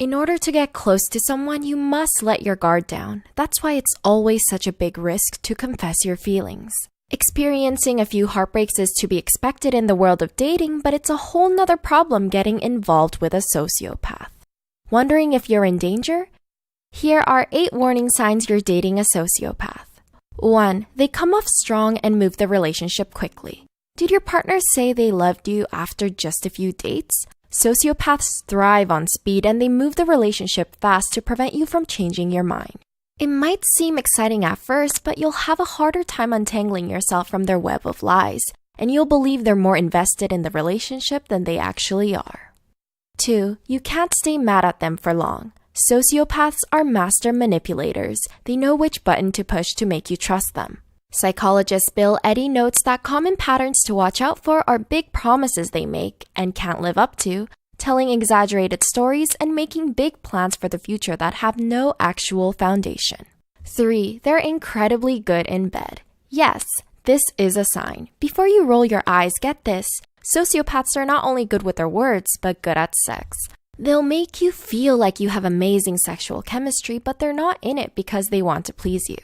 In order to get close to someone, you must let your guard down. That's why it's always such a big risk to confess your feelings. Experiencing a few heartbreaks is to be expected in the world of dating, but it's a whole nother problem getting involved with a sociopath. Wondering if you're in danger? Here are 8 warning signs you're dating a sociopath. 1. They come off strong and move the relationship quickly. Did your partner say they loved you after just a few dates? Sociopaths thrive on speed and they move the relationship fast to prevent you from changing your mind. It might seem exciting at first, but you'll have a harder time untangling yourself from their web of lies, and you'll believe they're more invested in the relationship than they actually are. 2. You can't stay mad at them for long. Sociopaths are master manipulators. They know which button to push to make you trust them. Psychologist Bill Eddy notes that common patterns to watch out for are big promises they make and can't live up to, telling exaggerated stories, and making big plans for the future that have no actual foundation. 3. They're incredibly good in bed. Yes, this is a sign. Before you roll your eyes, get this. Sociopaths are not only good with their words, but good at sex. They'll make you feel like you have amazing sexual chemistry, but they're not in it because they want to please you.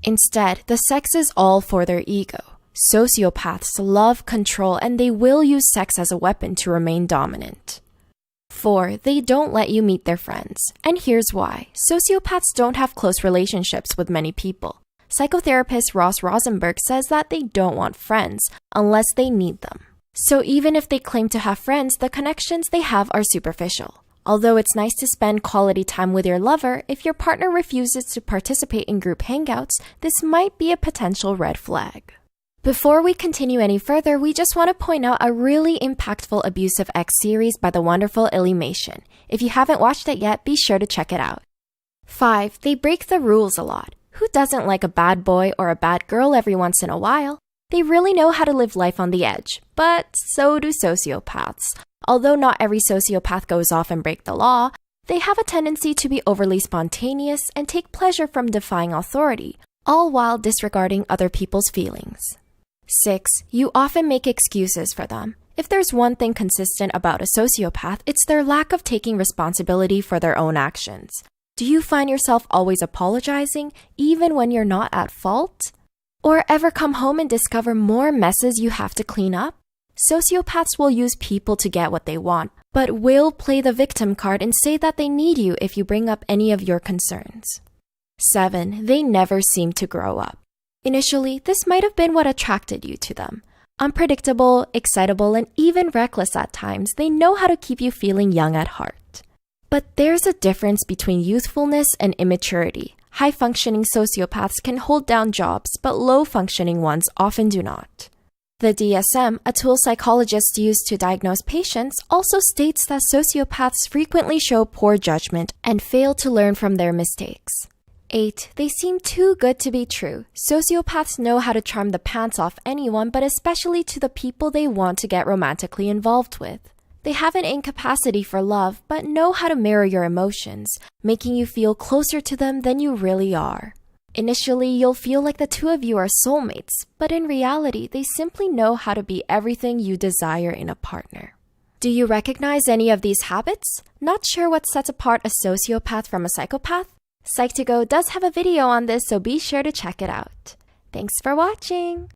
Instead, the sex is all for their ego. Sociopaths love control and they will use sex as a weapon to remain dominant. 4. They don't let you meet their friends. And here's why. Sociopaths don't have close relationships with many people. Psychotherapist Ross Rosenberg says that they don't want friends unless they need them. So even if they claim to have friends, the connections they have are superficial. Although it's nice to spend quality time with your lover, if your partner refuses to participate in group hangouts, this might be a potential red flag. Before we continue any further, we just want to point out a really impactful Abusive X series by the wonderful Illymation. If you haven't watched it yet, be sure to check it out. 5. They break the rules a lot. Who doesn't like a bad boy or a bad girl every once in a while? They really know how to live life on the edge, but so do sociopaths. Although not every sociopath goes off and break the law, they have a tendency to be overly spontaneous and take pleasure from defying authority, all while disregarding other people's feelings. 6. You often make excuses for them. If there's one thing consistent about a sociopath, it's their lack of taking responsibility for their own actions. Do you find yourself always apologizing, even when you're not at fault? Or ever come home and discover more messes you have to clean up? Sociopaths will use people to get what they want, but will play the victim card and say that they need you if you bring up any of your concerns. 7. They never seem to grow up. Initially, this might have been what attracted you to them. Unpredictable, excitable, and even reckless at times, they know how to keep you feeling young at heart. But there's a difference between youthfulness and immaturity. High-functioning sociopaths can hold down jobs, but low-functioning ones often do not. The DSM, a tool psychologists use to diagnose patients, also states that sociopaths frequently show poor judgment and fail to learn from their mistakes. 8. They seem too good to be true. Sociopaths know how to charm the pants off anyone, but especially to the people they want to get romantically involved with. They have an incapacity for love, but know how to mirror your emotions, making you feel closer to them than you really are. Initially, you'll feel like the two of you are soulmates, but in reality, they simply know how to be everything you desire in a partner. Do you recognize any of these habits? Not sure what sets apart a sociopath from a psychopath? Psych2Go does have a video on this, so be sure to check it out. Thanks for watching!